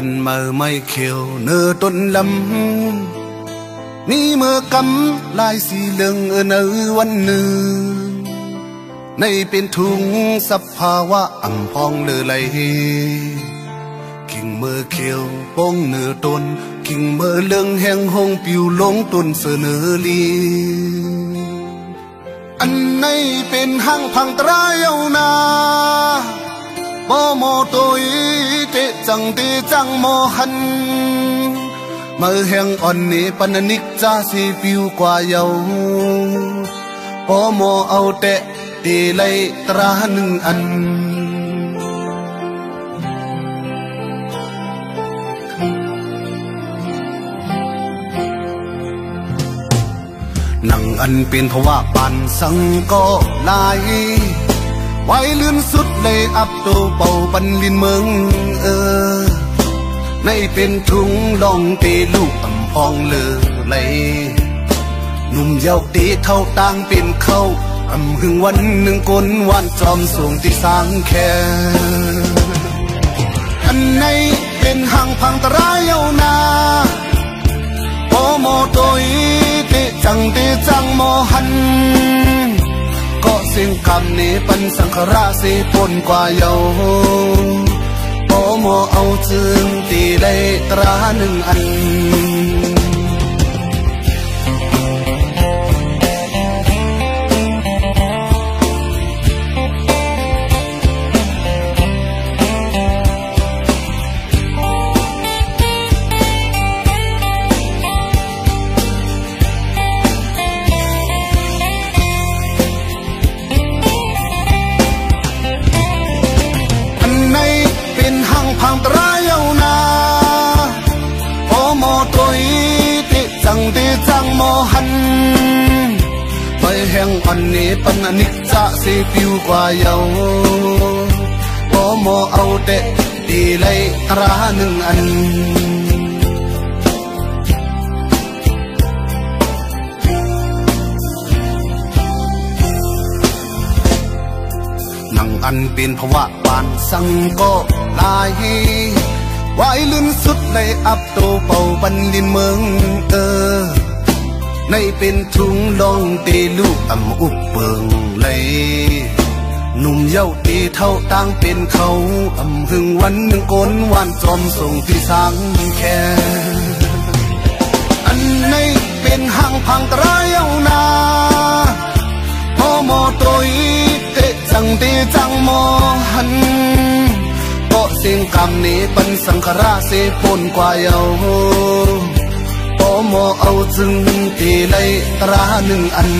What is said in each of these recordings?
อันมาไม่เขียวเนื้อต้นลำนี่เมื่อกำลายสีเหลืองเนื้อวันหนึ่งในเป็นทุงสภาวะอ่ำพองเลือไหลกิ่งเมื่อเขียวป้องเนื้อต้นกิ่งเมื่อเหลืองแห้งหงปิวลงต้นเสนอลีอันในเป็นห้างพังตรายเอานาบ่โมตัวเตจังเตจังโมหันเมื่อแห่งอ่อนนี้ปันนิกจะสิปิวกว่าเยาบ่โมเอาเตะตีไลตราหนึ่งอันนั่งอันเป็นภาวะปันสังก็ลายไว้ลื่นสุดเลยอับตัวเป่าปันลินเมืองในเป็นทุงลองเตลูกอ่ำพองเลือไหลหนุ่มเยาว์ตีเท่าต่างเป็นเขาอ่ำหึงวันหนึ่งก้นวันจอมสูงที่สร้างแค่อันในเป็นห่างพังตรายเอานาโอโมโตยเตจังเตจังโมหันก็เสียงคำนี้เป็นสังขราเสปนกว่าเยาโอโมเอาจึงตีได้ตราหนึ่งอันพังตรายเอานาโอโมตัวเตจังเตจังโมหันไปแห่งอันนี้ปันนิกจะเสปิวกว่าเยาโอโมเอาเตะตีไลตราหนึ่งอันนั่งอันเป็นภาวะปานสังก็ลายไว้ลื่นสุดเลยอับโตเป่าบันลินเมืองในเป็นทุงลองเตลูกอ่ำอุบเปิงเลยหนุ่มเย้าตีเท่าต่างเป็นเขาอ่ำหึงวันหนึ่งก้นวันจอมส่งที่สร้างแค่อันในเป็นห่างพังตรายเอานาโอโมโตยเตจังเตจังโมหันก็เสียงคำนี้เป็นสังขราเสปนกว่าเยาโอโมเอาจึงตีไลตราหนึ่งอัน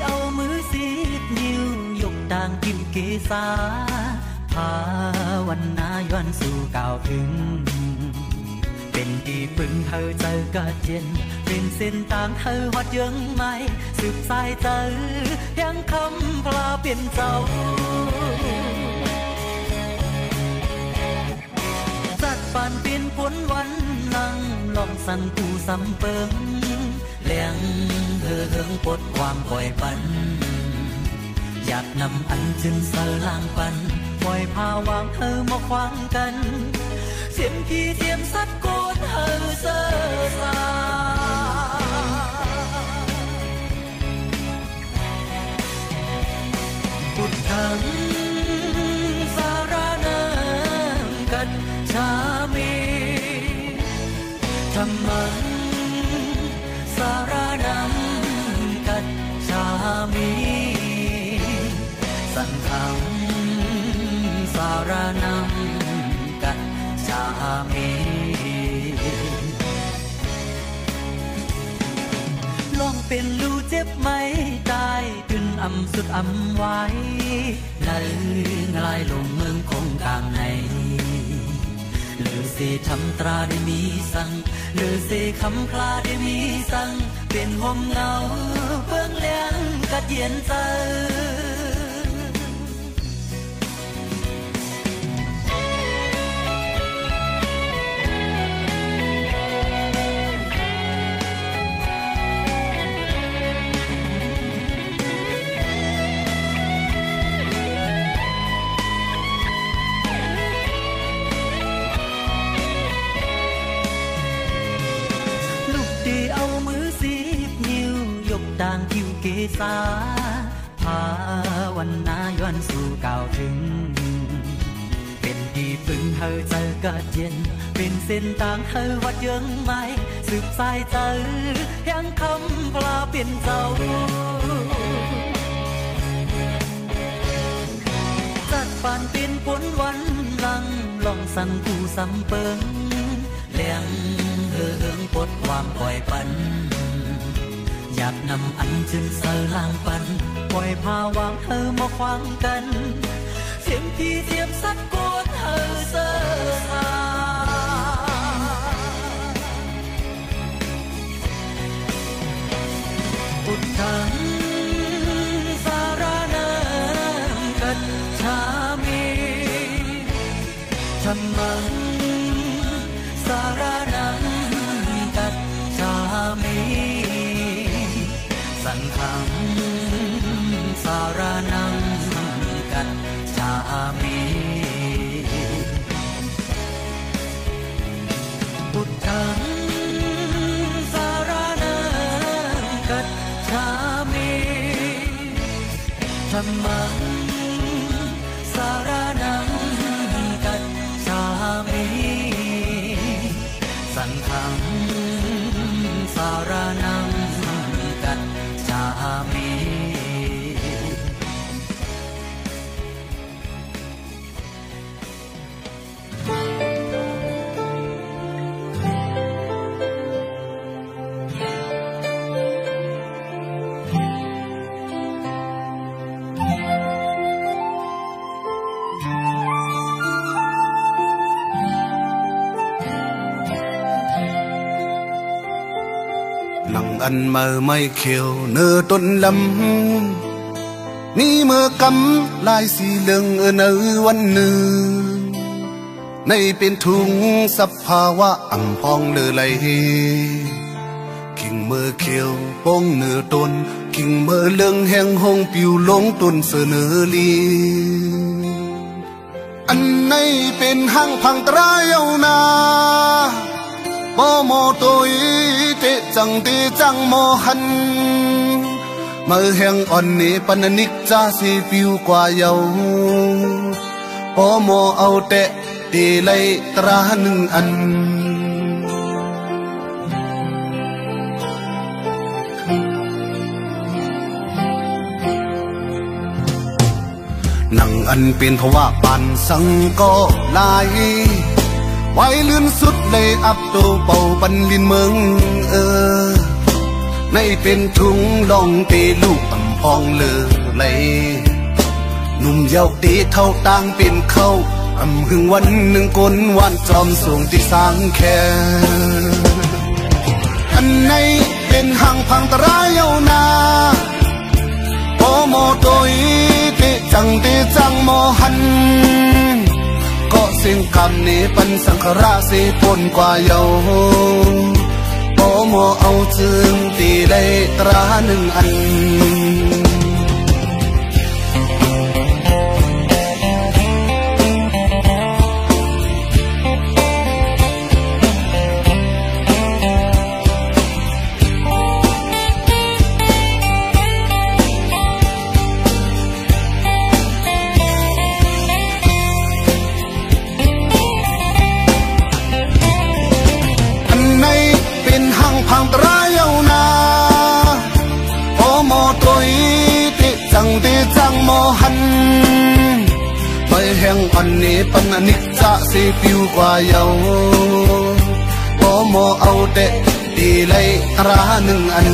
เอามือซีดนิ้วยกต่างกิมเกษาพาวันนาย้อนสู่ก่าวถึงเป็นที่พึ่งเธอเจอกะเย็นเป็นเส้นทางเธอฮอดยังไม่สืบสายเจอยังคำพลาเปลี่ยนเจ้าจัดปานเปลี่ยนพ้นวันนั่งลองสั่นกูซ้ำเปิงเลี้ยงเฮืองปดความปล่อยปันอยากนำอันจึงเสอลางปันปล่อยพาวางเธอมาขวางกันเสียมพี่เทียมสัดโกนเธอเสอสาพุทธังสารนังกัจฉามิธัมมังสารนังกัจฉามิสังฆังสารนังกัจฉามิ ำสุดอำไว้ในงลายลงเมืองคงกลางในหรือสิทำตราได้มีสั่งหรือสิคำพลาได้มีสั่งเป็นห่มเงาเบื้องเลี้ยงกัดเย็นใจต่างคิวเกษาภาวันนาย้อนสู่กล่าวถึงเป็นที่พึ่งเธอเจอกะเย็นเป็นเส้นต่างเธอวัดยังไม่สืบสายเจอยังคำปลาเป็นเจ้าจัดปานเป็นผลวันหลังลองสั่นผู้สำเปิงเลี้ยงเฮืองปดความปล่อยปันอยากนำอันจึงเสือลางปันปล่อยพาวางเธอมาขวางกันเสียงที่เทียมสักกวนเธอเสือสาอุดทังสารนังกัจฉามิธรรมังสารนังกัจฉามิสังฆังสารนังกัจฉามิพุทธังสารนังกัจฉามิธัมมังสารนังกัจฉามิสังฆังสารนังกัจฉามิอันเมื่อไม่เขียวเนื้อต้นลำนี่เมื่อกำลายสีเหลืองเนื้อวันหนึ่งในเป็นทุงสภาวะอ่ำพองเลือไหลกิ่งเมื่อเขียวป้องเนื้อต้นกิ่งเมื่อเหลืองแห้งหงปิวลงต้นเสนอลีอันในเป็นห้างพังตรายเอานาโมโมตัวเตจังเตจังโมหันเมื่อแห่งอ่อนนี้ปนนิกจาสีปิวกว่าเยาโมโมเอาเตะตีไลตราหนึ่งอันนังอันเป็นทว่าปันสังก็ลายไว้เลื่อนสุดเลยอับโตเป่าปันลินเมืองในเป็นทุงลองตีลูกอ่ำพองเลือไหลหนุ่มเยาว์ตีเท่าต่างเป็นเข้าอ่ำหึงวันหนึ่งกลวันจอมสูงที่สางแค่อันในเป็นห่างพังตรายเอานาโอโมโตยเตจังเตจังโมหันก็สิ่งคำนี้เป็นสังขราสีปนกว่าเยาโอโมเอาจึงตีได้ตราหนึ่งอันพังตรายเอานาโอโมโตยติจังติจังโมหันไปแห่งอันนี้ปันนิกจะสีปิวกว่าเยาโอโมเอาเตะตีไลตราหนึ่งอัน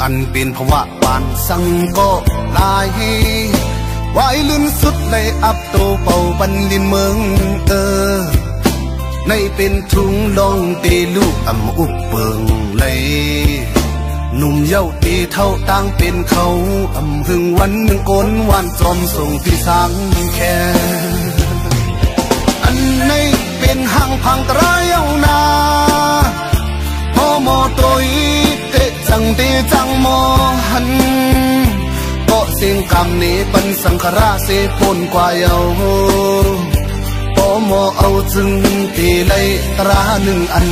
อันเป็นภาวะปานสังก็ลายไว้ลื่นสุดเลยอับโตเป่าบันลินเมืองในเป็นทุงลองตีลูกอำอุบเปิงเลยหนุ่มเย้าตีเท่าต่างเป็นเขาอำหึงวันหนึ่งโกนวันจอมส่งที่สังแค่อันในเป็นห่างพังตรายเอานาโมโมโตยเตะจังเตจังโมหันก็เสียงกำนี้เป็นสังขราเสปนกว่าเยาโอโมเอาจึงตีเลยตราหนึ่งอัน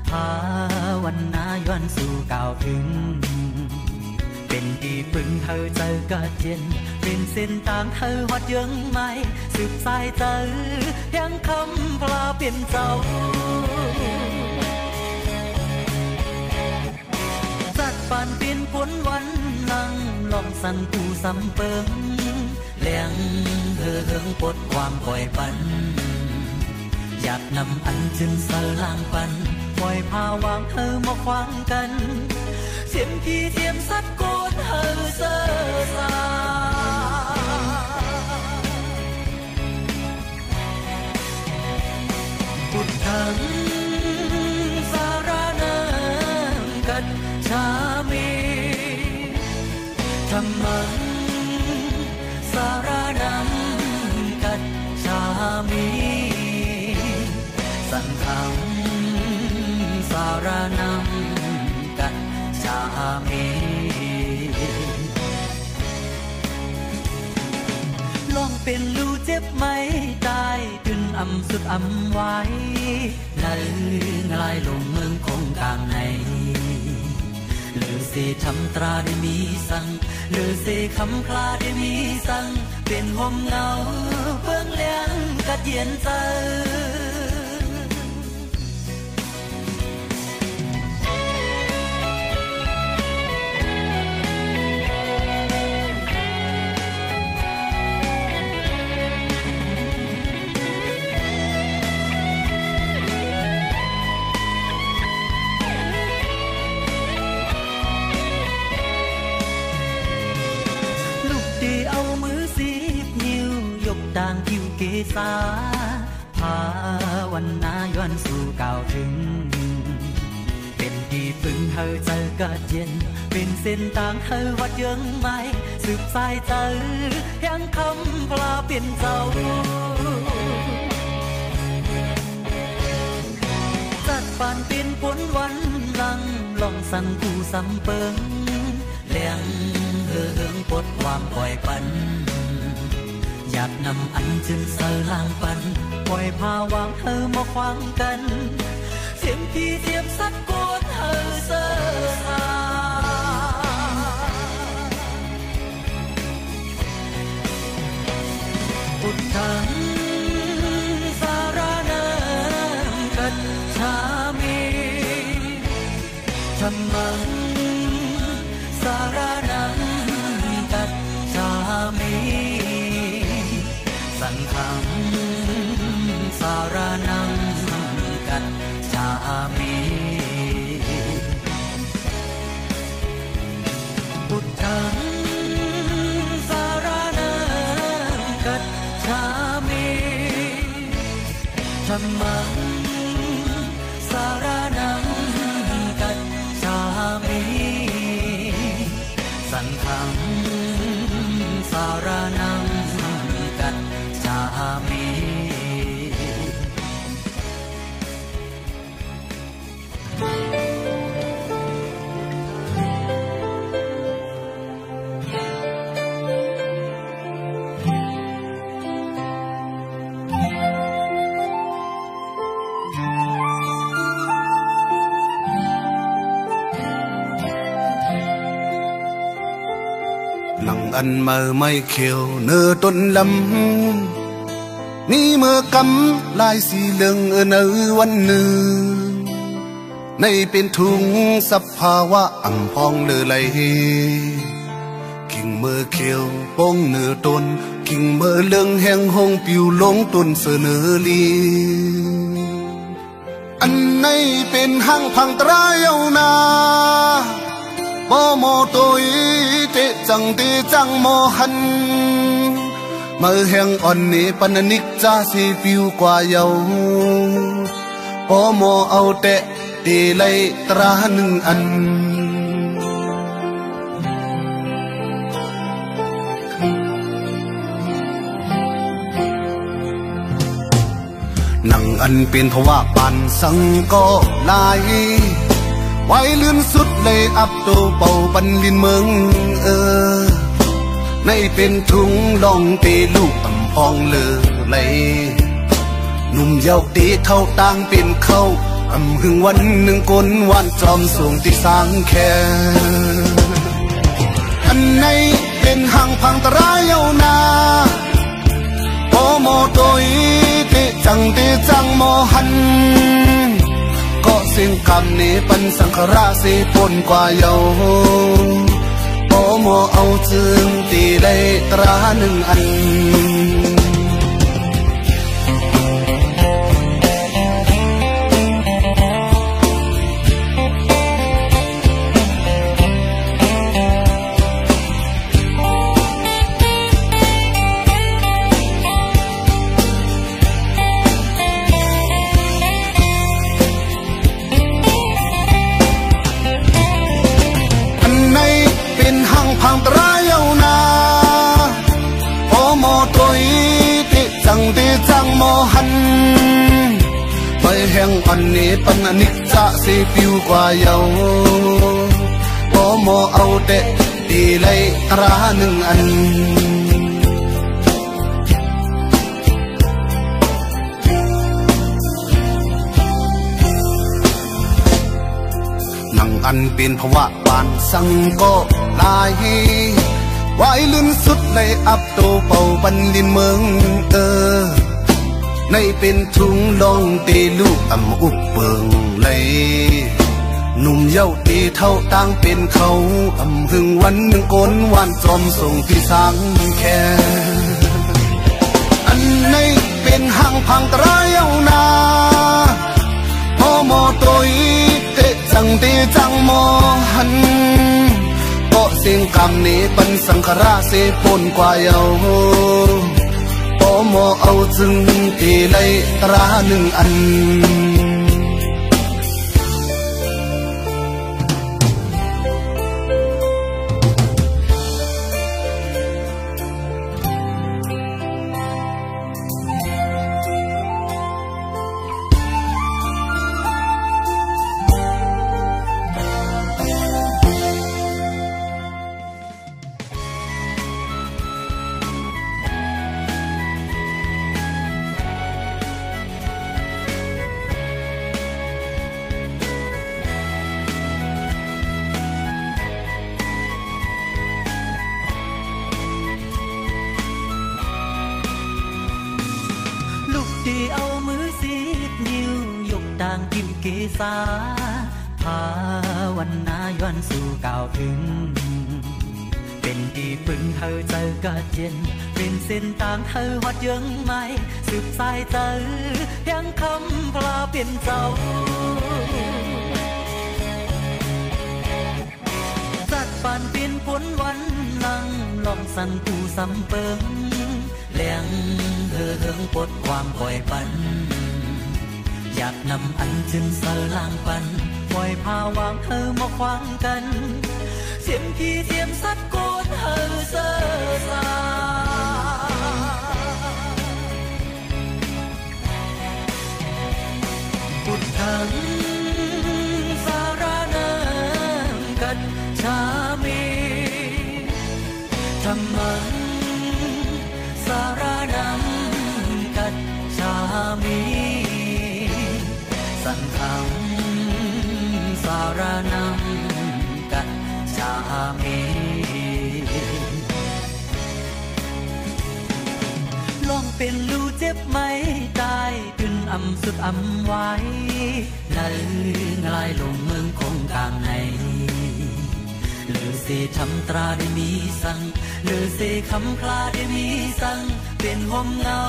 ภาวนาย้อนสู่ก่าวถึงเป็นที่พึ่งเธอเจอกะเย็นเป็นเส้นทางเธอฮอดยังไม่สืบสายเจอยังคำพลาเปลี่ยนเจ้าจัดปานเปลี่ยนผลวันลังลองสั่นกูซ้ำเปิงแหลงเฮืองปดความปล่อยปันอยากนำอันจึงเสลางปันปล่อยพาวางเธอมาขวางกันเสียมที่เทียมสัดโกนเธอเสือสาพุทธังสารนังกัจฉามิธัมมังสารนังกัจฉามิสังฆังสารนังกัจฉามิลองเป็นลูเจ็บไหมตายจนอำสุดอำไว้นั่นงลายลงเมืองคงกลางในหรือเสทำตราได้มีสังหรือเสคำพลาได้มีสังเป็นห่มเงาเบื้องเลี้ยงกัดเย็นใจต่างคิวเกษาภาวนาย้อนสู่ก่าวถึงเป็นที่พึ่งเธอเจอกะเย็นเป็นเส้นทางเธอวัดยังไม่สืบสายเจอยังคำพลาเปลี่ยนเจ้าจัดปานเป็นผลวันลังลองสั่นกูซ้ำเปิงแหลงเฮืองปดความปล่อยปันอยากนำอันจึงเสลางปันปล่อยพาวางเธอมาขวางกันเสียมที่เทียมสัดโกนเธอเสือสาพุทธังสารนังกัจฉามิธัมมังสารนังกัจฉามิสังฆังสารนังกัจฉามิพุทธังสารนังกัจฉามิธัมมังสารนังกัจฉามิสังฆังสารนังกัจฉามิ อันเมื่อไม่เขียวเนื้อต้นลำนี่เมื่อกำลายสีเหลืองเนื้อวันหนึ่งในเป็นทุงสภาวะอ่ำพองเลือไหลกิ่งเมื่อเขียวป้องเนื้อต้นกิ่งเมื่อเหลืองแห้งหงปิวลงต้นเสนอลีอันในเป็นห้างพังตรายเอานาโมโมตัวเตจังเตจังโมหันเมื่อแห่งอ่อนนี้ปันนิกจะสีผิวกว่าเยาโมโมเอาเตเตไลตราหนึ่งอันนังอันเป็นภาวะปันสังก็ลายไว้ลื่นสุดเลยอับโตเป่าปันลินเมืองในเป็นทุงลองเตลูกอ่ำพองเลือไหลหนุ่มเยาตีเท่าต่างเป็นเขาอ่ำหึงวันหนึ่งก้นวันจอมสูงที่สางแค่อันในเป็นห้างพังตรายเอานาโอโมโตยเตจังเตจังโมหันก็เสียงคำนี้ปันสังขราเสปนกว่าเยาโอโมเอาจึงตีได้ตราหนึ่งอันพังตรายเอานาโอโมตัวเตจังเตจังโมหันไปแห่งอันนี้ปันนิกจะสีผิวกว่าเยาโอโมเอาเตตีไลตราหนึ่งอันนังอันเป็นภาวะปานสังก็ลายไว้ลื่นสุดเลยอับโตเป่าปันลินเมืองในเป็นทุงลองเตลูกอ่ำอุบเปิงเลยหนุ่มเย้าตีเท่าต่างเป็นเขาอ่ำหึงวันหนึ่งก้นวันจอมส่งที่สางแค่อันในเป็นห้างพังตรายเอานาโอโมโตยเตจังเตจังโมหันก็เสียงคำนี้ปันสังขราเสปนกว่าเยาโอโมเอาจึงตีไลตราหนึ่งอันเอามือสิบนิ้วยกต่างกินเกษาภาวันนาย้อนสู่ก่าวถึงเป็นที่ปึงเธอเจอกะเย็นเป็นเส้นต่างเธอหอดยังไม่สืบสายเจอเพียงคำพลาเป็นเจ้าจัดปานเป็นผลวันนั่งลองสั่นกูซ้ำเปิงเลี้ยงเถิงปดความปล่อยปันอยากนำอันจึงเสอลางปันปล่อยพาวางเธอมาขวางกันเสียมพี่เสียมสัดโกนเธอเสอสาปุดถังสารนังกัจฉามิธรรมังสารนังกัจฉามิสังฆังสารนังกัจฉามิ เป็นลูเจ็บไหมตายขึ้นสุดไว้ในลายลงเมืองคงกลางในหรือเสทำตราได้มีสังหรือเสคำคลาได้มีสังเป็นห่มเงา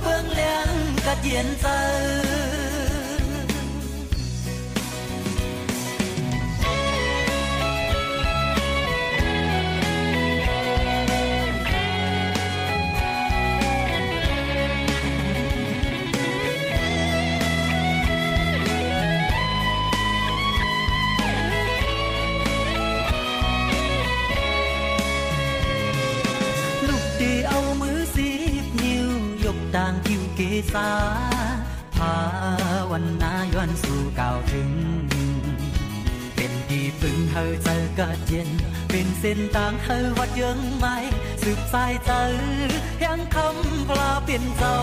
เบื้องเลี้ยงกัดเย็นใจต่างคิวเกษาภาวันนาย้อนสู่เก่าถึงเป็นที่พึ่งเธอเจอกะเย็นเป็นเส้นทางเธอวัดยังไม่สืบสายเจอยังคำปลาเปลี่ยนเจ้า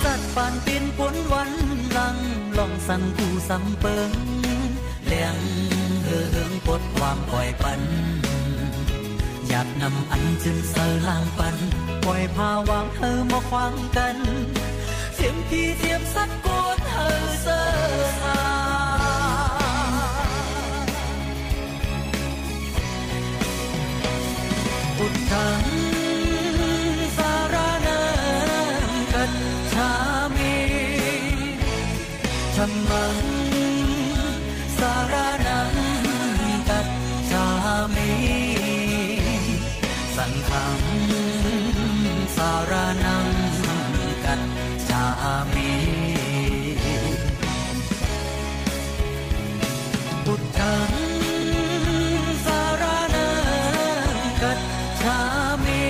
จัดปานเป็นผลวันหลังลองสั่นกูสำเปิงเลี้ยงเฮืองปดความปล่อยปันอยากนำอันจึงเสอลางปันปล่อยพาวางเธอมาขวางกันเทียมพี่เทียมสักโกดเธอเสอสาอุดทังสารนังกัจฉามิธรรมังสารนังกัจฉามิสังฆังสารนังกัจฉามิพุทธังสารนังกัจฉามิ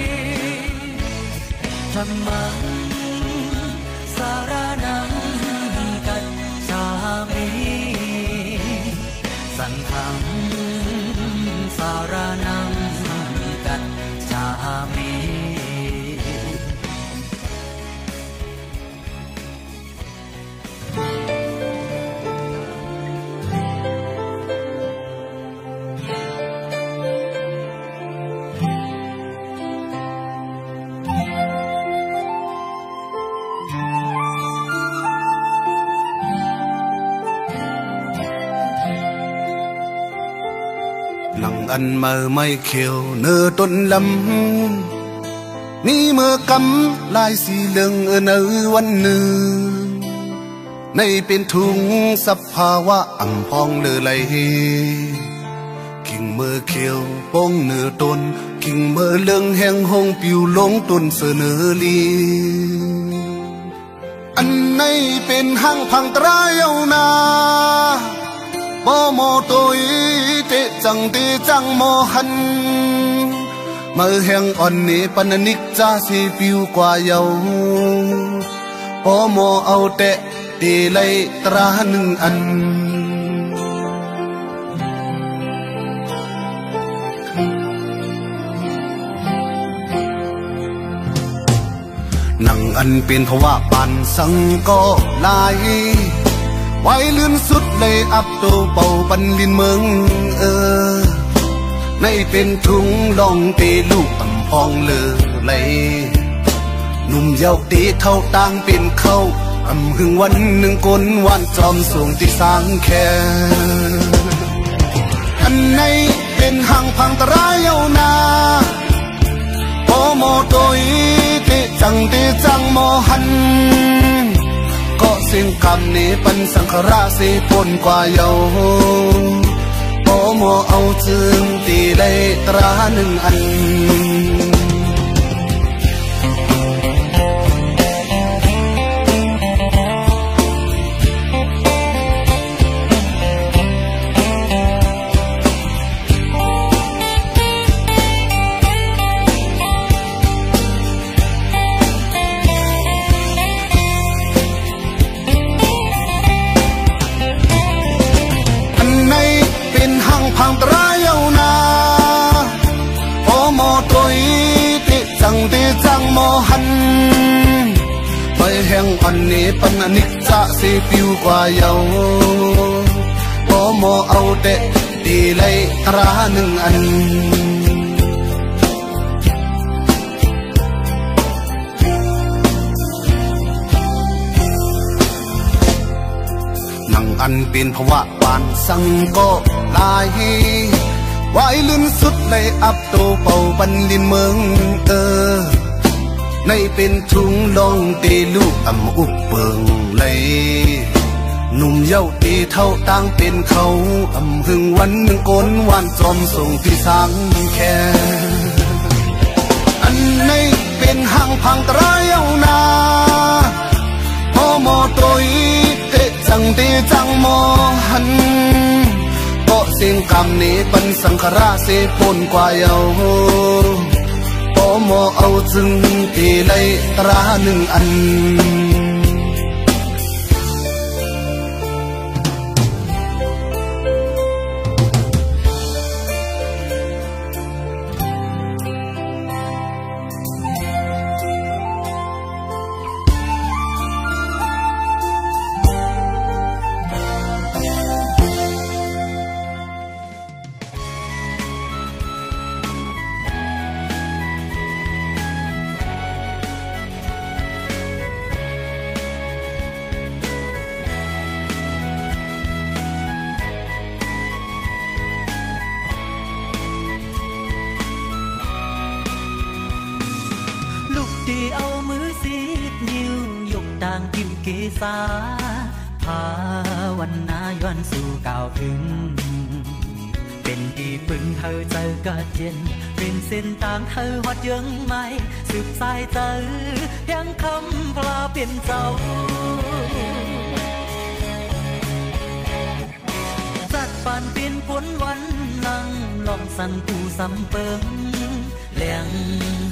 ธัมมังสารนังกัจฉามิสังฆังสารนังกัจฉามิอันเมื่อไม่เขียวเนื้อต้นลำนี่เมื่อกำลายสีเหลืองเนื้อวันหนึ่งในเป็นทุงสภาวะอ่ำพองเลือไหลกิ่งเมื่อเขียวป้องเนื้อต้นกิ่งเมื่อเหลืองแห้งหงปิวลงต้นเสนอลีอันในเป็นห้างพังตรายเอานาบ่โมโตยเตจังเตจังโมหันเมื่อแห่งอ่อนนี้ปนนิกจาสีปิวกว่าเยาบ่โมเอาเตะเตไลตราหนึ่งอันนังอันเป็นภาวะปันสังก็ลายไว้ลื่นสุดเลยอับโตเป่าปันลินเมืองในเป็นทุงลองเตลูกอ่ำพองเลอเลยหนุ่มเยาว์ตีเท่าต่างเป็นเข้าอ่ำหึงวันหนึ่งก้นวันจอมสูงที่สางแค่อันในเป็นห่างพังตรายเอานาโอโมโตยเตจังเตจังโมหันก็เสียงคำนี้ปันสังขราเสพนกว่าเยาโอโมเอาจึงตีเลยตราหนึ่งอันพังตรายเอานาโอโมโตยติจังติจังโมหันไปแห่งอันนี้ปันนิกจะสีปิวกว่าเยาโอโมเอาเตะตีไลตราหนึ่งอัน อันเป็นภวะปานสังก็ลายไว้ลื่นสุดในอับโตเป่าปันลินเมืองในเป็นทุงลองตีลูกอ่ำอุบเปิงเลยหนุ่มเย้าตีเท่าต่างเป็นเขาอ่ำหึงวันหนึ่งโกนวานจอมส่งที่สังแค่อันในเป็นห่างพังตรายเอานาโมโมตัวเตะจังตีจังโมหันก็เสียงกำนี้เป็นสังขราเสปนกว่าเยาโอโมเอาจึงตีเลยตราหนึ่งอันภาวนาย้อนสู่ก้าวถึงเป็นที่พึ่งเธอเจอกะเย็นเป็นเส้นทางเธอฮอดยังไม่สืบสายเจอยังคำพลาเป็นเจ้าจัดปานเป็นผลวันนั่งลองสั่นตูสำเปิงแหลง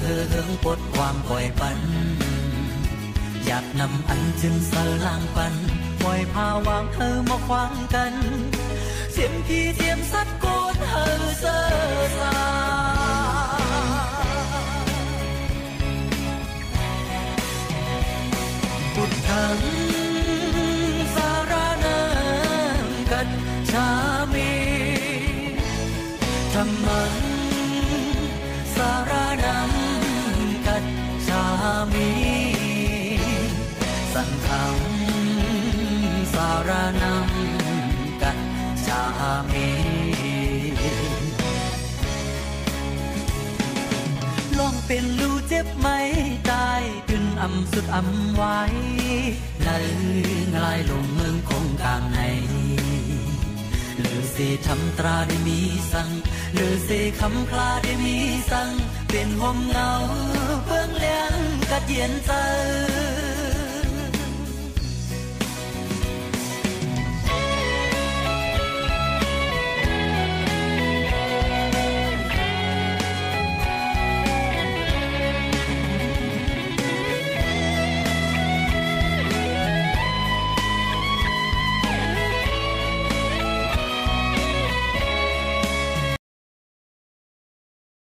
เหิงปดความปล่อยปันอยากนำอันจึงเสลางปันปล่อยพาวางเธอมาขวางกันเสียมพี่เทียมสัดโกนเธอเสือสาพุทธังสารนังกัจฉามิธัมมังสารนังกัจฉามิสังฆังสารนังกัจฉามิลองเป็นลูเจ็บไหมตายถึงอำสุดอำไว้ในงลายลงเมืองคงกลางในหรือเสทำตราได้มีสังหรือเสคำพลาได้มีสังเป็นห่มเงาเบื้องเลี้ยงกัดเย็นใจ